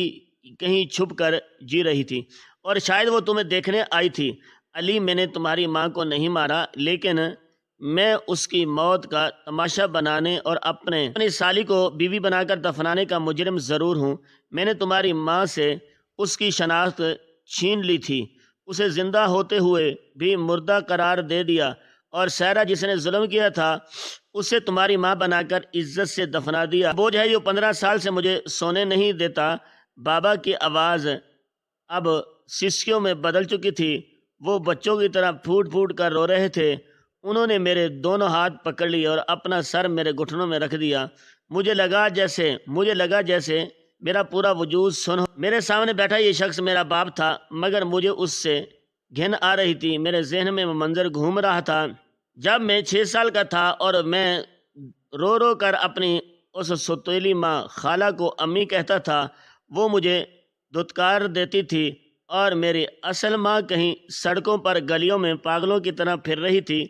کہیں چھپ کر جی رہی تھی، اور شاید وہ تمہیں دیکھنے آئی تھی۔ علی، میں نے تمہاری ماں کو نہیں مارا، لیکن میں اس کی موت کا تماشا بنانے اور اپنی سالی کو بیوی بنا کر دفنانے کا مجرم ضرور ہوں۔ میں نے تمہاری ماں سے اس کی شناخت چھین لی تھی، اسے زندہ ہوتے ہوئے بھی مردہ قرار دے دیا، اور سیرا جس نے ظلم کیا تھا اسے تمہاری ماں بنا کر عزت سے دفنا دیا۔ بوجھ ہے جو 15 سال سے مجھے سونے نہیں دیتا۔ بابا کی آواز اب سسکیوں میں بدل چکی تھی، وہ بچوں کی طرح پھوٹ پھوٹ کر رو رہے تھے۔ انہوں نے میرے دونوں ہاتھ پکڑ لیے اور اپنا سر میرے گھٹنوں میں رکھ دیا۔ مجھے لگا جیسے میرا پورا وجود سن ہو۔ میرے سامنے بیٹھا یہ شخص میرا باپ تھا، مگر مجھے اس سے گھن آ رہی تھی۔ میرے ذہن میں وہ منظر گھوم رہا تھا جب میں 6 سال کا تھا اور میں رو رو کر اپنی اس ستیلی ماں خالہ کو امی کہتا تھا۔ وہ مجھے دھتکار دیتی تھی اور میری اصل ماں کہیں سڑکوں پر گلیوں میں پاگلوں کی طرح پھر رہی تھی۔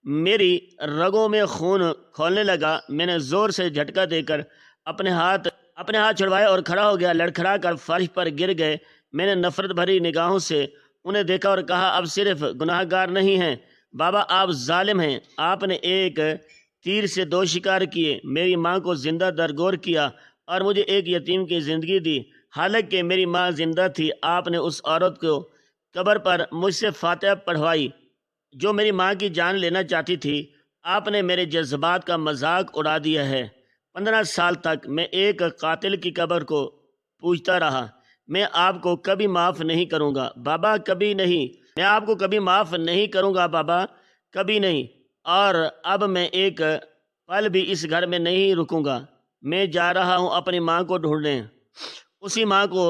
میری رگوں میں خون کھولنے لگا۔ میں نے زور سے جھٹکا دے کر اپنے ہاتھ چھڑوائے اور کھڑا ہو گیا۔ لڑکھڑا کر فرش پر گر گئے۔ میں نے نفرت بھری نگاہوں سے انہیں دیکھا اور کہا، اب صرف گناہ گار نہیں ہیں بابا، آپ ظالم ہیں۔ آپ نے ایک تیر سے 2 شکار کیے، میری ماں کو زندہ درگور کیا اور مجھے ایک یتیم کی زندگی دی۔ حالانکہ میری ماں زندہ تھی، آپ نے اس عورت کو قبر پر مجھ سے فاتحہ پڑھوائی جو میری ماں کی جان لینا چاہتی تھی۔ آپ نے میرے جذبات کا مذاق اڑا دیا ہے۔ 15 سال تک میں ایک قاتل کی قبر کو پوجتا رہا۔ میں آپ کو کبھی معاف نہیں کروں گا بابا، کبھی نہیں۔ میں آپ کو کبھی معاف نہیں کروں گا بابا، کبھی نہیں۔ اور اب میں ایک پل بھی اس گھر میں نہیں رکوں گا۔ میں جا رہا ہوں اپنی ماں کو ڈھونڈنے، اسی ماں کو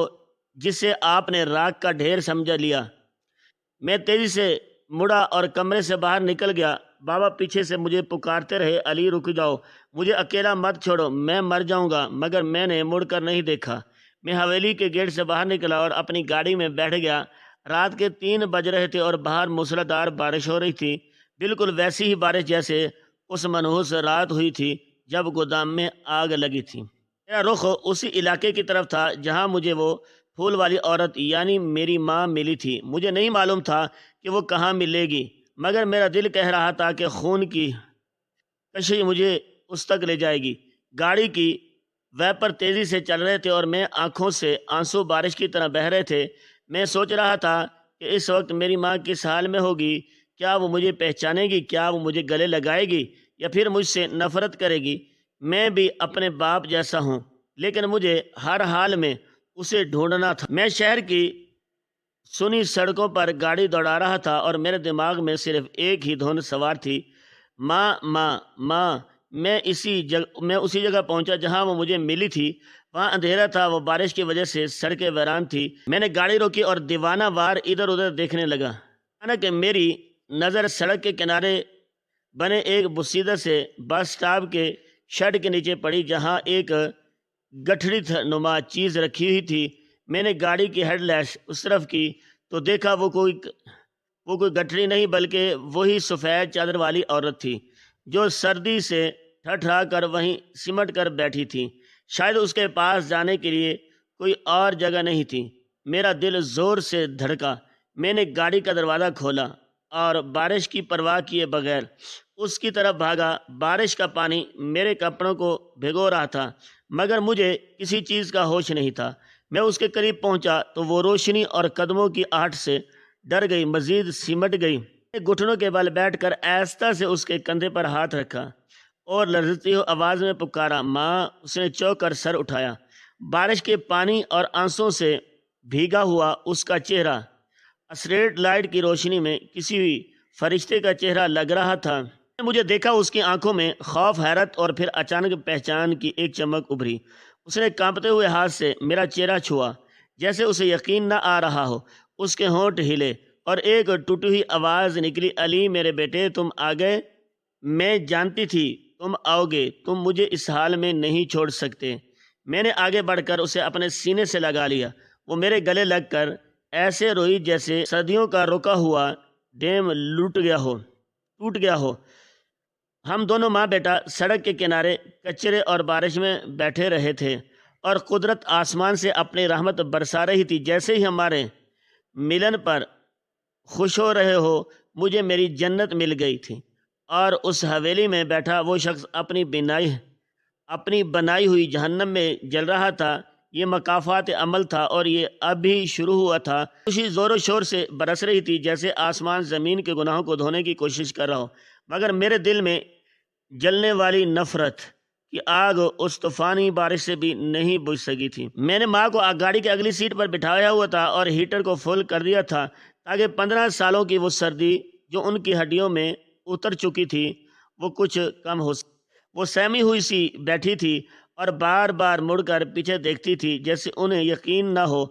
جسے آپ نے راکھ کا ڈھیر سمجھ لیا۔ میں تیزی سے مڑا اور کمرے سے باہر نکل گیا۔ بابا پیچھے سے مجھے پکارتے رہے، علی رک جاؤ، مجھے اکیلا مت چھوڑو، میں مر جاؤں گا۔ مگر میں نے مڑ کر نہیں دیکھا۔ میں حویلی کے گیٹ سے باہر نکلا اور اپنی گاڑی میں بیٹھ گیا۔ رات کے 3 بج رہے تھے اور باہر موسلادھار بارش ہو رہی تھی، بالکل ویسی ہی بارش جیسے اس منحوس رات ہوئی تھی جب گودام میں آگ لگی تھی۔ میرا رخ اسی علاقے کی طرف تھا جہاں مجھے وہ پھول والی عورت یعنی میری ماں ملی تھی۔ مجھے نہیں معلوم تھا کہ وہ کہاں ملے گی، مگر میرا دل کہہ رہا تھا کہ خون کی کشش مجھے اس تک لے جائے گی۔ گاڑی کی ویپر تیزی سے چل رہے تھے اور میں آنکھوں سے آنسو بارش کی طرح بہہ رہے تھے۔ میں سوچ رہا تھا کہ اس وقت میری ماں کس حال میں ہوگی۔ کیا وہ مجھے پہچانے گی؟ کیا وہ مجھے گلے لگائے گی یا پھر مجھ سے نفرت کرے گی؟ میں بھی اپنے باپ جیسا ہوں، لیکن مجھے ہر حال میں اسے ڈھونڈنا تھا۔ میں شہر کی سنی سڑکوں پر گاڑی دوڑا رہا تھا اور میرے دماغ میں صرف ایک ہی دھن سوار تھی، ماں ماں ماں۔ میں اسی جگہ پہنچا جہاں وہ مجھے ملی تھی۔ وہاں اندھیرا تھا، وہ بارش کی وجہ سے سڑکیں ویران تھی۔ میں نے گاڑی روکی اور دیوانہ وار ادھر ادھر دیکھنے لگا۔ اچانک میری نظر سڑک کے کنارے بنے ایک بسیدہ سے بس سٹاپ کے شیڈ کے نیچے پڑی، جہاں ایک گٹھڑی نما چیز رکھی ہوئی تھی۔ میں نے گاڑی کی ہیڈ لائٹ اس طرف کی تو دیکھا وہ کوئی گٹھڑی نہیں بلکہ وہی سفید چادر والی عورت تھی جو سردی سے ٹھٹھا کر وہیں سمٹ کر بیٹھی تھی۔ شاید اس کے پاس جانے کے لیے کوئی اور جگہ نہیں تھی۔ میرا دل زور سے دھڑکا۔ میں نے گاڑی کا دروازہ کھولا اور بارش کی پرواہ کیے بغیر اس کی طرف بھاگا۔ بارش کا پانی میرے کپڑوں کو بھگو رہا تھا، مگر مجھے کسی چیز کا ہوش نہیں تھا۔ میں اس کے قریب پہنچا تو وہ روشنی اور قدموں کی آہٹ سے ڈر گئی، مزید سمٹ گئی۔ گھٹنوں کے بل بیٹھ کر آہستہ سے اس کے کندھے پر ہاتھ رکھا اور لرزتی ہوئی آواز میں پکارا، ماں! اس نے چونک کر سر اٹھایا۔ بارش کے پانی اور آنسوں سے بھیگا ہوا اس کا چہرہ اسٹریٹ لائٹ کی روشنی میں کسی فرشتے کا چہرہ لگ رہا تھا۔ مجھے دیکھا، اس کی آنکھوں میں خوف، حیرت اور پھر اچانک پہچان کی ایک چمک ابھری۔ اس نے کانپتے ہوئے ہاتھ سے میرا چہرہ چھوا، جیسے اسے یقین نہ آ رہا ہو۔ اس کے ہونٹ ہلے اور ایک ٹوٹی ہوئی آواز نکلی، علی میرے بیٹے، تم آ گئے۔ میں جانتی تھی تم آؤ گے، تم مجھے اس حال میں نہیں چھوڑ سکتے۔ میں نے آگے بڑھ کر اسے اپنے سینے سے لگا لیا۔ وہ میرے گلے لگ کر ایسے روئی جیسے صدیوں کا رکا ہوا ڈیم ٹوٹ گیا ہو۔ ہم دونوں ماں بیٹا سڑک کے کنارے کچرے اور بارش میں بیٹھے رہے تھے اور قدرت آسمان سے اپنی رحمت برسا رہی تھی۔ جیسے ہی ہمارے ملن پر خوش ہو رہے ہو، مجھے میری جنت مل گئی تھی، اور اس حویلی میں بیٹھا وہ شخص اپنی بنائی ہوئی جہنم میں جل رہا تھا۔ یہ مکافات عمل تھا اور یہ اب بھی شروع ہوا تھا۔ خوشی زور و شور سے برس رہی تھی، جیسے آسمان زمین کے گناہوں کو دھونے کی کوشش کر رہا ہو، مگر میرے دل میں جلنے والی نفرت کی آگ اس طوفانی بارش سے بھی نہیں بجھ سکی تھی۔ میں نے ماں کو گاڑی کی اگلی سیٹ پر بٹھایا ہوا تھا اور ہیٹر کو فل کر دیا تھا تاکہ 15 سالوں کی وہ سردی جو ان کی ہڈیوں میں اتر چکی تھی وہ کچھ کم ہو سکے۔ وہ سہمی ہوئی سی بیٹھی تھی اور بار بار مڑ کر پیچھے دیکھتی تھی، جیسے انہیں یقین نہ ہو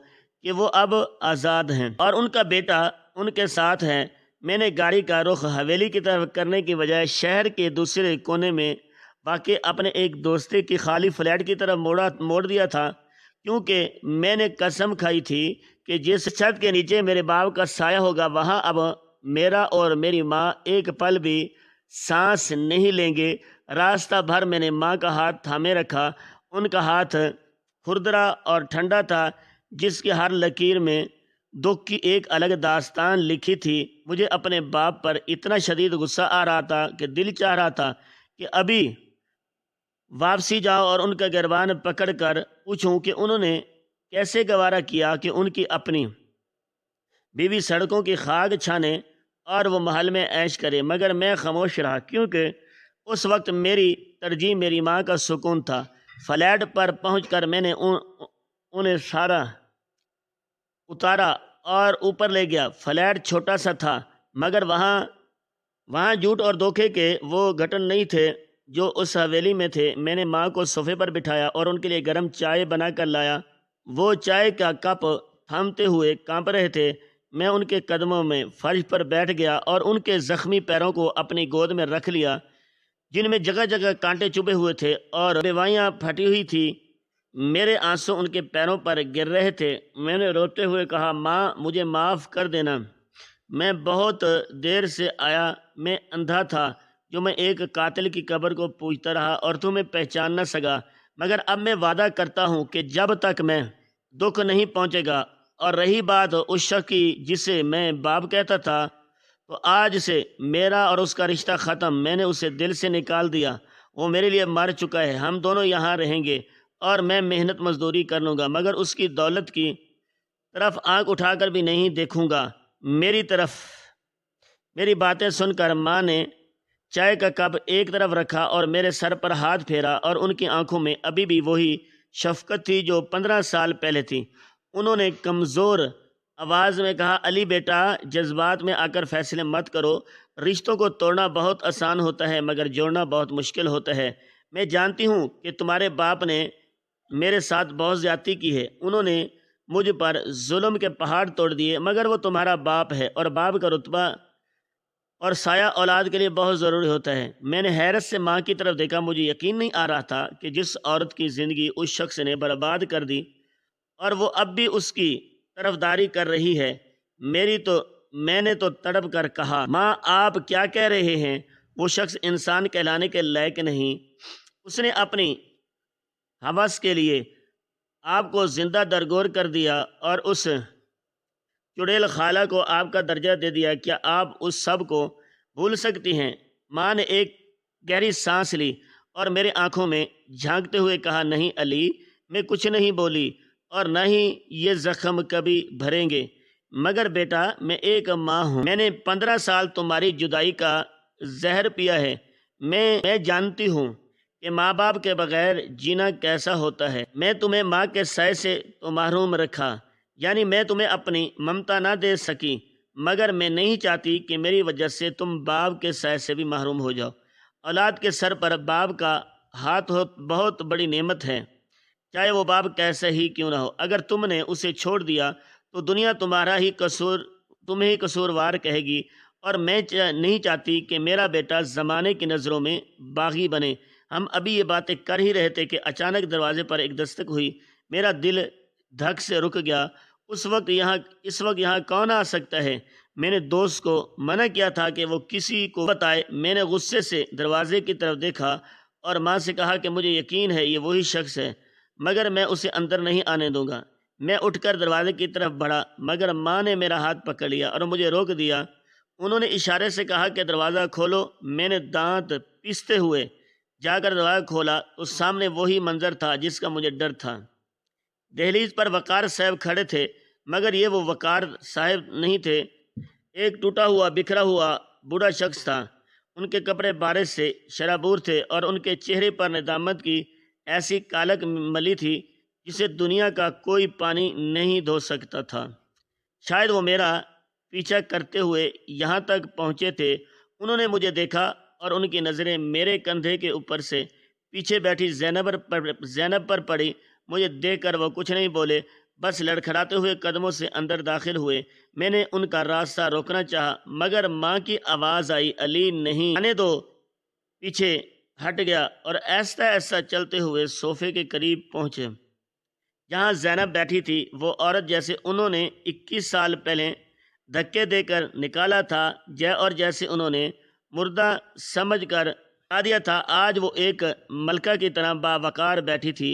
کہ وہ اب آزاد ہیں اور ان کا بیٹا ان کے ساتھ ہے۔ میں نے گاڑی کا رخ حویلی کی طرف کرنے کی بجائے شہر کے دوسرے کونے میں واقع اپنے ایک دوستے کی خالی فلیٹ کی طرف موڑ دیا تھا، کیونکہ میں نے قسم کھائی تھی کہ جس چھت کے نیچے میرے باپ کا سایہ ہوگا، وہاں اب میرا اور میری ماں ایک پل بھی سانس نہیں لیں گے۔ راستہ بھر میں نے ماں کا ہاتھ تھامے رکھا۔ ان کا ہاتھ کھردرا اور ٹھنڈا تھا، جس کی ہر لکیر میں دکھ کی ایک الگ داستان لکھی تھی۔ مجھے اپنے باپ پر اتنا شدید غصہ آ رہا تھا کہ دل چاہ رہا تھا کہ ابھی واپسی جاؤ اور ان کا گریبان پکڑ کر پوچھوں کہ انہوں نے کیسے گوارا کیا کہ ان کی اپنی بیوی سڑکوں کی خاک چھانے اور وہ محل میں عیش کرے، مگر میں خاموش رہا، کیونکہ اس وقت میری ترجیح میری ماں کا سکون تھا۔ فلیٹ پر پہنچ کر میں نے انہیں سارا اتارا اور اوپر لے گیا۔ فلیٹ چھوٹا سا تھا، مگر وہاں جھوٹ اور دھوکے کے وہ گھٹن نہیں تھے جو اس حویلی میں تھے۔ میں نے ماں کو صوفے پر بٹھایا اور ان کے لیے گرم چائے بنا کر لایا۔ وہ چائے کا کپ تھامتے ہوئے کانپ رہے تھے۔ میں ان کے قدموں میں فرش پر بیٹھ گیا اور ان کے زخمی پیروں کو اپنی گود میں رکھ لیا، جن میں جگہ جگہ کانٹے چبھے ہوئے تھے اور بیوائیاں پھٹی ہوئی تھی۔ میرے آنسو ان کے پیروں پر گر رہے تھے۔ میں نے روتے ہوئے کہا، ماں مجھے معاف کر دینا، میں بہت دیر سے آیا، میں اندھا تھا جو میں ایک قاتل کی قبر کو پوجتا رہا اور تمہیں پہچان نہ سکا، مگر اب میں وعدہ کرتا ہوں کہ جب تک میں دکھ نہیں پہنچے گا۔ اور رہی بات اس شخص کی جسے میں باپ کہتا تھا، تو آج سے میرا اور اس کا رشتہ ختم۔ میں نے اسے دل سے نکال دیا، وہ میرے لیے مر چکا ہے۔ ہم دونوں یہاں رہیں گے اور میں محنت مزدوری کر لوں گا، مگر اس کی دولت کی طرف آنکھ اٹھا کر بھی نہیں دیکھوں گا۔ میری باتیں سن کر ماں نے چائے کا کپ ایک طرف رکھا اور میرے سر پر ہاتھ پھیرا، اور ان کی آنکھوں میں ابھی بھی وہی شفقت تھی جو 15 سال پہلے تھی۔ انہوں نے کمزور آواز میں کہا، علی بیٹا، جذبات میں آ کر فیصلے مت کرو۔ رشتوں کو توڑنا بہت آسان ہوتا ہے، مگر جوڑنا بہت مشکل ہوتا ہے۔ میں جانتی ہوں کہ تمہارے باپ نے میرے ساتھ بہت زیادتی کی ہے، انہوں نے مجھ پر ظلم کے پہاڑ توڑ دیے، مگر وہ تمہارا باپ ہے اور باپ کا رتبہ اور سایہ اولاد کے لیے بہت ضروری ہوتا ہے۔ میں نے حیرت سے ماں کی طرف دیکھا۔ مجھے یقین نہیں آ رہا تھا کہ جس عورت کی زندگی اس شخص نے برباد کر دی اور وہ اب بھی اس کی طرفداری کر رہی ہے، میں نے تو تڑپ کر کہا، ماں آپ کیا کہہ رہے ہیں؟ وہ شخص انسان کہلانے کے لائق نہیں۔ اس نے اپنی ہوس کے لیے آپ کو زندہ درگور کر دیا اور اس چڑیل خالہ کو آپ کا درجہ دے دیا، کیا آپ اس سب کو بھول سکتی ہیں؟ ماں نے ایک گہری سانس لی اور میرے آنکھوں میں جھانکتے ہوئے کہا، نہیں علی، میں کچھ نہیں بولی اور نہ ہی یہ زخم کبھی بھریں گے، مگر بیٹا میں ایک ماں ہوں، میں نے 15 سال تمہاری جدائی کا زہر پیا ہے، میں جانتی ہوں کہ ماں باپ کے بغیر جینا کیسا ہوتا ہے۔ میں تمہیں ماں کے سائے سے تو محروم رکھا، یعنی میں تمہیں اپنی ممتا نہ دے سکی، مگر میں نہیں چاہتی کہ میری وجہ سے تم باپ کے سائے سے بھی محروم ہو جاؤ۔ اولاد کے سر پر باپ کا ہاتھ بہت بڑی نعمت ہے، چاہے وہ باپ کیسا ہی کیوں نہ ہو۔ اگر تم نے اسے چھوڑ دیا تو دنیا تمہیں ہی قصوروار کہے گی، اور میں نہیں چاہتی کہ میرا بیٹا زمانے کی نظروں میں باغی بنے۔ ہم ابھی یہ باتیں کر ہی رہے تھے کہ اچانک دروازے پر ایک دستک ہوئی۔ میرا دل دھک سے رک گیا۔ اس وقت یہاں کون آ سکتا ہے؟ میں نے دوست کو منع کیا تھا کہ وہ کسی کو بتائے۔ میں نے غصے سے دروازے کی طرف دیکھا اور ماں سے کہا کہ مجھے یقین ہے یہ وہی شخص ہے، مگر میں اسے اندر نہیں آنے دوں گا۔ میں اٹھ کر دروازے کی طرف بڑھا، مگر ماں نے میرا ہاتھ پکڑ لیا اور مجھے روک دیا۔ انہوں نے اشارے سے کہا کہ دروازہ کھولو۔ میں نے دانت پیستے ہوئے جا کر دروازہ کھولا تو سامنے وہی منظر تھا جس کا مجھے ڈر تھا۔ دہلیز پر وقار صاحب کھڑے تھے، مگر یہ وہ وقار صاحب نہیں تھے۔ ایک ٹوٹا ہوا بکھرا ہوا بوڑھا شخص تھا۔ ان کے کپڑے بارش سے شرابور تھے اور ان کے چہرے پر ندامت کی ایسی کالک ملی تھی جسے دنیا کا کوئی پانی نہیں دھو سکتا تھا۔ شاید وہ میرا پیچھا کرتے ہوئے یہاں تک پہنچے تھے۔ انہوں نے مجھے دیکھا اور ان کی نظریں میرے کندھے کے اوپر سے پیچھے بیٹھی زینب پر پڑی۔ مجھے دیکھ کر وہ کچھ نہیں بولے، بس لڑکھڑاتے ہوئے قدموں سے اندر داخل ہوئے۔ میں نے ان کا راستہ روکنا چاہا، مگر ماں کی آواز آئی، علی نہیں آنے دو۔ پیچھے ہٹ گیا اور ایسا ایسا چلتے ہوئے صوفے کے قریب پہنچے جہاں زینب بیٹھی تھی۔ وہ عورت جیسے انہوں نے 21 سال پہلے دھکے دے کر نکالا تھا اور جیسے انہوں نے مردہ سمجھ کر آ دیا تھا، آج وہ ایک ملکہ کی طرح باوقار بیٹھی تھی،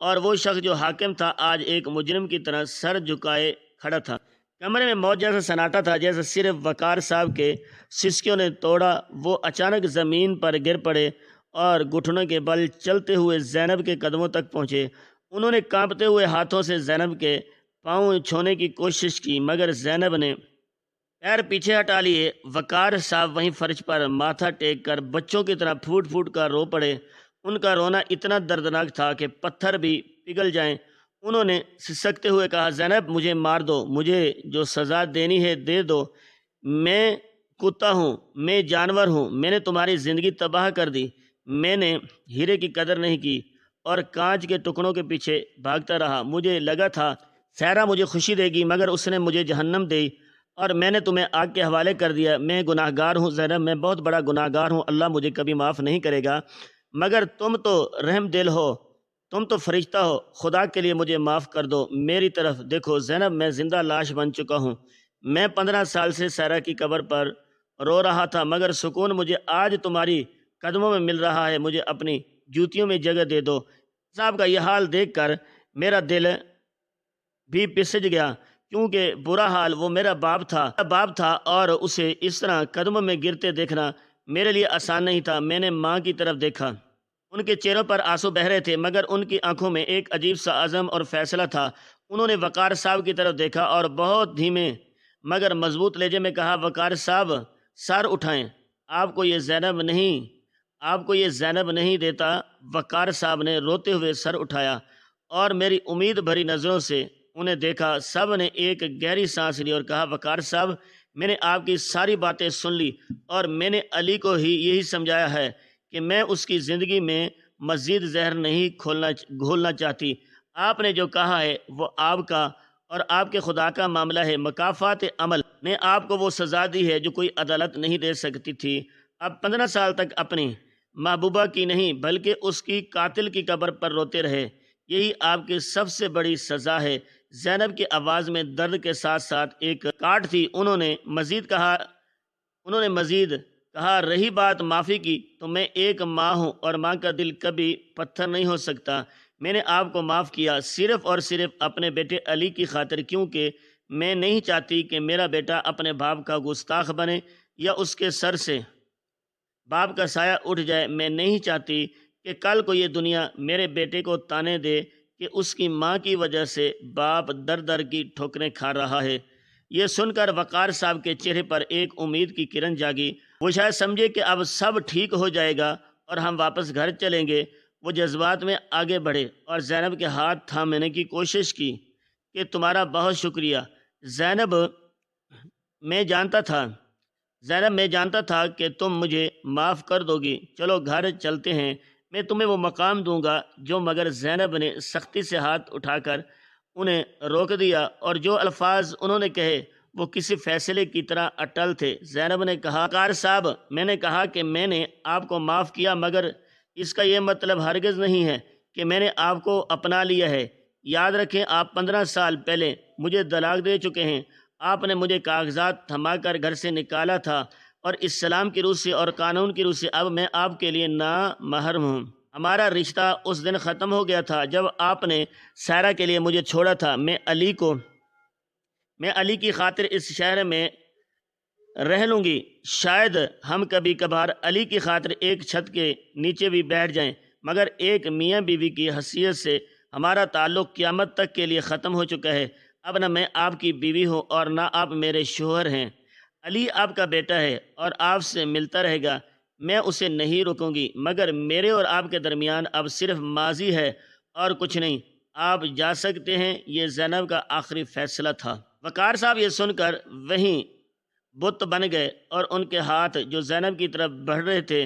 اور وہ شخص جو حاکم تھا آج ایک مجرم کی طرح سر جھکائے کھڑا تھا۔ کمرے میں موت جیسا سناٹا تھا، جیسے صرف وقار صاحب کے سسکیوں نے توڑا۔ وہ اچانک زمین پر گر پڑے اور گھٹنوں کے بل چلتے ہوئے زینب کے قدموں تک پہنچے۔ انہوں نے کانپتے ہوئے ہاتھوں سے زینب کے پاؤں چھونے کی کوشش کی، مگر زینب نے پیر پیچھے ہٹا لیے۔ وقار صاحب وہیں فرش پر ماتھا ٹیک کر بچوں کی طرح پھوٹ پھوٹ کر رو پڑے۔ ان کا رونا اتنا دردناک تھا کہ پتھر بھی پگھل جائیں۔ انہوں نے سسکتے ہوئے کہا، زینب مجھے مار دو، مجھے جو سزا دینی ہے دے دو۔ میں کتا ہوں، میں جانور ہوں، میں نے تمہاری زندگی تباہ کر دی۔ میں نے ہیرے کی قدر نہیں کی اور کانچ کے ٹکڑوں کے پیچھے بھاگتا رہا۔ مجھے لگا تھا سیرا مجھے خوشی دے گی، مگر اس نے مجھے جہنم دی اور میں نے تمہیں آگ کے حوالے کر دیا۔ میں گناہ گار ہوں زینب، میں بہت بڑا گناہ گار ہوں، اللہ مجھے کبھی معاف نہیں کرے گا، مگر تم تو رحم دل ہو، تم تو فرشتہ ہو، خدا کے لیے مجھے معاف کر دو۔ میری طرف دیکھو زینب، میں زندہ لاش بن چکا ہوں۔ میں 15 سال سے سیرا کی قبر پر رو رہا تھا، مگر سکون مجھے آج تمہاری قدموں میں مل رہا ہے۔ مجھے اپنی جوتیوں میں جگہ دے دو۔ صاحب کا یہ حال دیکھ کر میرا دل بھی پسج گیا، کیونکہ برا حال وہ میرا باپ تھا اور اسے اس طرح قدموں میں گرتے دیکھنا میرے لیے آسان نہیں تھا۔ میں نے ماں کی طرف دیکھا، ان کے چہروں پر آنسو بہہ رہے تھے، مگر ان کی آنکھوں میں ایک عجیب سا عزم اور فیصلہ تھا۔ انہوں نے وقار صاحب کی طرف دیکھا اور بہت دھیمے مگر مضبوط لہجے میں کہا، وقار صاحب سر اٹھائیں، آپ کو یہ زینب نہیں دیتا۔ وقار صاحب نے روتے ہوئے سر اٹھایا اور میری امید بھری نظروں سے انہیں دیکھا۔ سب نے ایک گہری سانس لی اور کہا، وقار صاحب میں نے آپ کی ساری باتیں سن لی اور میں نے علی کو ہی یہی سمجھایا ہے کہ میں اس کی زندگی میں مزید زہر نہیں گھولنا چاہتی۔ آپ نے جو کہا ہے وہ آپ کا اور آپ کے خدا کا معاملہ ہے۔ مکافات عمل نے آپ کو وہ سزا دی ہے جو کوئی عدالت نہیں دے سکتی تھی۔ اب 15 سال تک اپنی محبوبہ کی نہیں بلکہ اس کی قاتل کی قبر پر روتے رہے، یہی آپ کی سب سے بڑی سزا ہے۔ زینب کی آواز میں درد کے ساتھ ساتھ ایک کاٹ تھی۔ انہوں نے مزید کہا، رہی بات معافی کی تو میں ایک ماں ہوں اور ماں کا دل کبھی پتھر نہیں ہو سکتا۔ میں نے آپ کو معاف کیا صرف اور صرف اپنے بیٹے علی کی خاطر، کیونکہ میں نہیں چاہتی کہ میرا بیٹا اپنے باپ کا گستاخ بنے یا اس کے سر سے باپ کا سایہ اٹھ جائے۔ میں نہیں چاہتی کہ کل کو یہ دنیا میرے بیٹے کو تانے دے کہ اس کی ماں کی وجہ سے باپ در در کی ٹھوکریں کھا رہا ہے۔ یہ سن کر وقار صاحب کے چہرے پر ایک امید کی کرن جاگی۔ وہ شاید سمجھے کہ اب سب ٹھیک ہو جائے گا اور ہم واپس گھر چلیں گے۔ وہ جذبات میں آگے بڑھے اور زینب کے ہاتھ تھامنے کی کوشش کی کہ تمہارا بہت شکریہ زینب، میں جانتا تھا کہ تم مجھے معاف کر دو گی۔ چلو گھر چلتے ہیں، میں تمہیں وہ مقام دوں گا جو، مگر زینب نے سختی سے ہاتھ اٹھا کر انہیں روک دیا، اور جو الفاظ انہوں نے کہے وہ کسی فیصلے کی طرح اٹل تھے۔ زینب نے کہا، وقار صاحب، میں نے کہا کہ میں نے آپ کو معاف کیا، مگر اس کا یہ مطلب ہرگز نہیں ہے کہ میں نے آپ کو اپنا لیا ہے۔ یاد رکھیں، آپ 15 سال پہلے مجھے طلاق دے چکے ہیں۔ آپ نے مجھے کاغذات تھما کر گھر سے نکالا تھا، اور اسلام کی روح سے اور قانون کی روح سے اب میں آپ کے لیے نامحرم ہوں۔ ہمارا رشتہ اس دن ختم ہو گیا تھا جب آپ نے سائرہ کے لیے مجھے چھوڑا تھا۔ میں علی کی خاطر اس شہر میں رہ لوں گی۔ شاید ہم کبھی کبھار علی کی خاطر ایک چھت کے نیچے بھی بیٹھ جائیں، مگر ایک میاں بیوی کی حیثیت سے ہمارا تعلق قیامت تک کے لیے ختم ہو چکا ہے۔ اب نہ میں آپ کی بیوی ہوں اور نہ آپ میرے شوہر ہیں۔ علی آپ کا بیٹا ہے اور آپ سے ملتا رہے گا، میں اسے نہیں روکوں گی، مگر میرے اور آپ کے درمیان اب صرف ماضی ہے اور کچھ نہیں۔ آپ جا سکتے ہیں۔ یہ زینب کا آخری فیصلہ تھا۔ وقار صاحب یہ سن کر وہیں بت بن گئے، اور ان کے ہاتھ جو زینب کی طرف بڑھ رہے تھے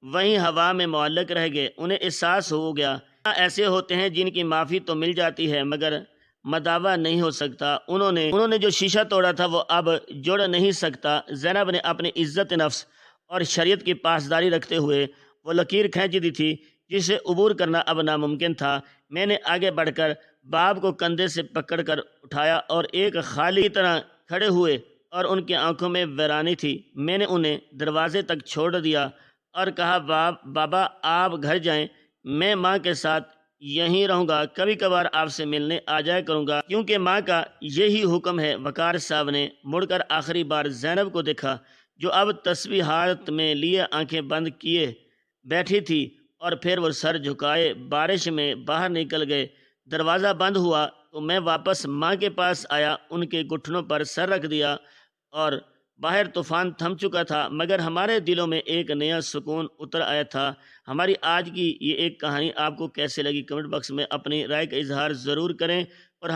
وہیں ہوا میں معلق رہ گئے۔ انہیں احساس ہو گیا، ایسے ہوتے ہیں جن کی معافی تو مل جاتی ہے مگر مداوع نہیں ہو سکتا۔ انہوں نے جو شیشہ توڑا تھا وہ اب جڑ نہیں سکتا۔ زینب نے اپنی عزت نفس اور شریعت کی پاسداری رکھتے ہوئے وہ لکیر کھینچ دی تھی جسے عبور کرنا اب ناممکن تھا۔ میں نے آگے بڑھ کر باپ کو کندھے سے پکڑ کر اٹھایا اور ایک خالی کی طرح کھڑے ہوئے، اور ان کی آنکھوں میں ویرانی تھی۔ میں نے انہیں دروازے تک چھوڑ دیا اور کہا، بابا آپ گھر جائیں، میں ماں کے ساتھ یہیں رہوں گا، کبھی کبھار آپ سے ملنے آ جایا کروں گا، کیونکہ ماں کا یہی حکم ہے۔ وقار صاحب نے مڑ کر آخری بار زینب کو دیکھا، جو اب تسبیح ہاتھ میں لیے آنکھیں بند کیے بیٹھی تھی، اور پھر وہ سر جھکائے بارش میں باہر نکل گئے۔ دروازہ بند ہوا تو میں واپس ماں کے پاس آیا، ان کے گھٹنوں پر سر رکھ دیا، اور باہر طوفان تھم چکا تھا مگر ہمارے دلوں میں ایک نیا سکون اتر آیا تھا۔ ہماری آج کی یہ ایک کہانی آپ کو کیسے لگی؟ کمنٹ باکس میں اپنی رائے کا اظہار ضرور کریں، اور